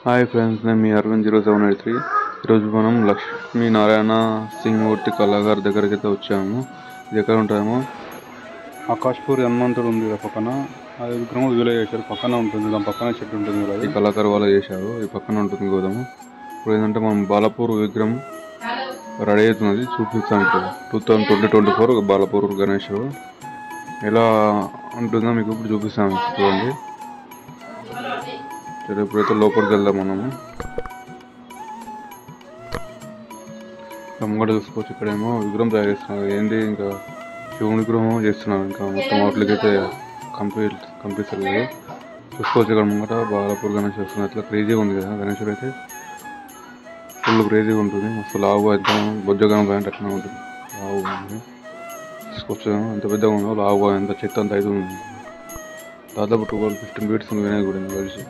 Hi friends, నేను మీ అరవింద్ 0783. ఈరోజు మనం లక్ష్మీ నారాయణ సింహమూర్తి కళాగారి దగ్గరికి అయితే వచ్చాము. ఇది ఎక్కడ ఉంటామో ఆకాష్పూర్ హనుమంతుడు ఉంది కదా పక్కన, అది విగ్రహం వీలో చేశారు. పక్కన ఉంటుంది, దాని పక్కన చెట్టు ఉంటుంది కదా, ఈ కళాకారు వాళ్ళు చేశారు. ఈ పక్కన ఉంటుంది గోదాము. ఇప్పుడు ఏంటంటే మనం బాలాపూర్ విగ్రహం రెడీ అవుతున్నది, చూపిస్తాం. ఇప్పుడు 2024 బాలాపూర్ గణేష్ ఎలా ఉంటుందో మీకు ఇప్పుడు చూపిస్తాను. చూడండి. సరే, ఇప్పుడైతే లోపలికి వెళ్దాం. మనము ముంగట చూసుకోవచ్చు. ఇక్కడేమో విగ్రహం తయారు చేస్తున్నారు. ఏంటి, ఇంకా శివుని విగ్రహం చేస్తున్నారు. ఇంకా మొత్తం అవుట్లకి అయితే కనిపిస్తలేదు. చూసుకోవచ్చు. ఇక్కడ ముంగట బాలాపూర్ గణేష్ వస్తున్నారు. అట్లా క్రేజీగా ఉంది కదా గణేశుడు అయితే, ఫుల్ క్రేజీగా ఉంటుంది. మస్తు లావుగా అయితే బొజ్జగనం ప్యాంట్ అట్లా ఉంటుంది. లావుగా ఉంది. చూసుకోవచ్చు ఎంత పెద్దగా ఉందో. లావుగా ఎంత చెత్త అంత అయితే ఉంది. దాదాపు 12-15 ఫీట్స్ ఉంది వినాయకుడు కూడా కలిసి.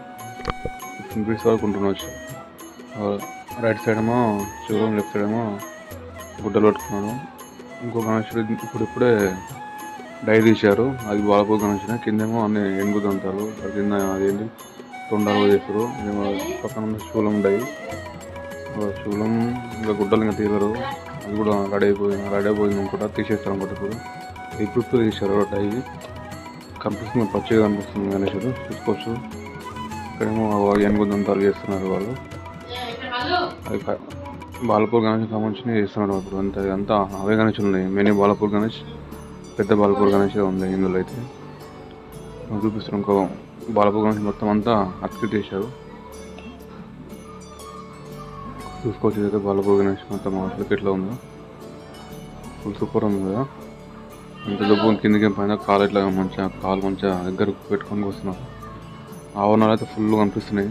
15 ఫీట్స్ వరకు ఉంటుండొచ్చు. రైట్ సైడ్ ఏమో శివరాం, లెఫ్ట్ సైడ్ ఏమో గుడ్డలు పట్టుకున్నాడు. ఇంకో గణేశుడు ఇప్పుడే డై తీశారు. అది బాలాపూర్ గణేశుడే. కిందేమో అన్ని ఎనుగు దంతాలు, కింద అదేంటి తొండాలు చేస్తారు. పక్కన శూలం డై, శూలం ఇంకా గుడ్డలు ఇంకా తీయరు. అది కూడా రెడీ అయిపోయింది అనుకుంటా. తీసేస్తారు అనుకుంటా. ఇప్పుడు తీశారు డై. కనిపిస్తుంది, పచ్చిగా కనిపిస్తుంది గణేశుడు. చూసుకోవచ్చు. ఇక్కడేమో ఏనుగు దంతాలు చేస్తున్నారు వాళ్ళు. అది బాలాపూర్ గణేష్ సంబంధించి చేస్తున్నారు ఇప్పుడు. అంతా అవే గణేషులు ఉన్నాయి. మినీ బాలాపూర్ గణేష్, పెద్ద బాలాపూర్ గణేష్ ఉంది ఇందులో అయితే. చూపిస్తున్నాం. ఇంకో బాలాపూర్ గణేష్ మొత్తం అంతా అతికి చేశారు. చూసుకోవచ్చు. అయితే బాలాపూర్ గణేష్ మొత్తం అసలుకి ఎట్లా ఉందో, ఫుల్ సూపర్ ఉంది కదా. అంత డబ్బు కిందికి పైన కాలు ఇట్లా మంచిగా దగ్గర పెట్టుకొని వస్తున్నారు. ఆవరణాలు అయితే ఫుల్ కనిపిస్తున్నాయి.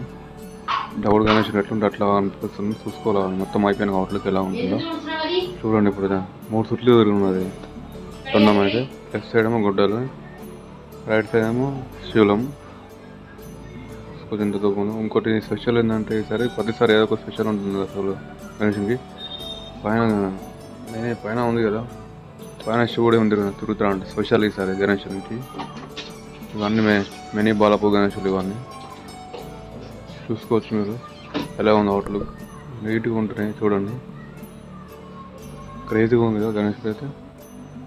దౌడు గణేశుడు ఎట్లుంటే అట్లా అనిపిస్తుంది. చూసుకోవాలి మొత్తం అయిపోయిన అవుట్లోకి ఎలా ఉంటుందో చూడండి. ఇప్పుడు 3 చుట్లు తిరుగున్నది తొండం అయితే. లెఫ్ట్ సైడ్ ఏమో గుడ్డలు, రైట్ సైడ్ ఏమో శివలం. కొంచెం తగ్గుతుంది. ఇంకోటి స్పెషల్ ఏంటంటే ఈసారి ప్రతిసారి ఏదో ఒక స్పెషల్ ఉంటుంది అసలు గణేషునికి. పైన ఉంది కదా, పైన శివుడే ఉంది కదా, తిరుగుతా అంటే స్పెషల్ ఈసారి గణేశునికి. ఇవన్నీ మినీ బాలాపూర్ గణేశులు ఇవన్నీ. చూసుకోవచ్చు మీరు ఎలా ఉంది అవుట్లుక్. నీట్గా ఉంటున్నాయి చూడండి. క్రేజీగా ఉంది కదా గణేష్ అయితే.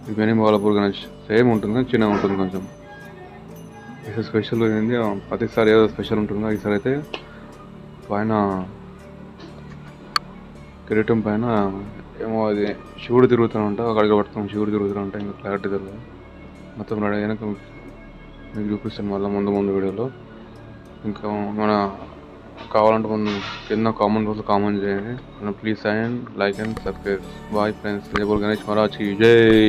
ఇది మినీ బాలాపూర్ గణేష్ సేమ్ ఉంటుంది కానీ చిన్నగా ఉంటుంది కొంచెం. ఈసారి స్పెషల్ ఏంది, ప్రతిసారి ఏదో స్పెషల్ ఉంటుందో ఈసారి అయితే పైన కిరీటం పైన ఏమో అది శివుడు తిరుగుతానంట. అక్కడికి పడుతున్నాం, శివుడు తిరుగుతానంట. ఇంకా క్లారిటీ తెలియదు. మొత్తం రెడీ అయినాక మీకు చూపిస్తాను మళ్ళీ ముందు వీడియోలో. ఇంకా మన కావాలంటే మనం కింద కామెంట్ చేయండి. Please and like and subscribe. Bye friends. జై బోల్ గణేష్ మహారాజ్ కి జై.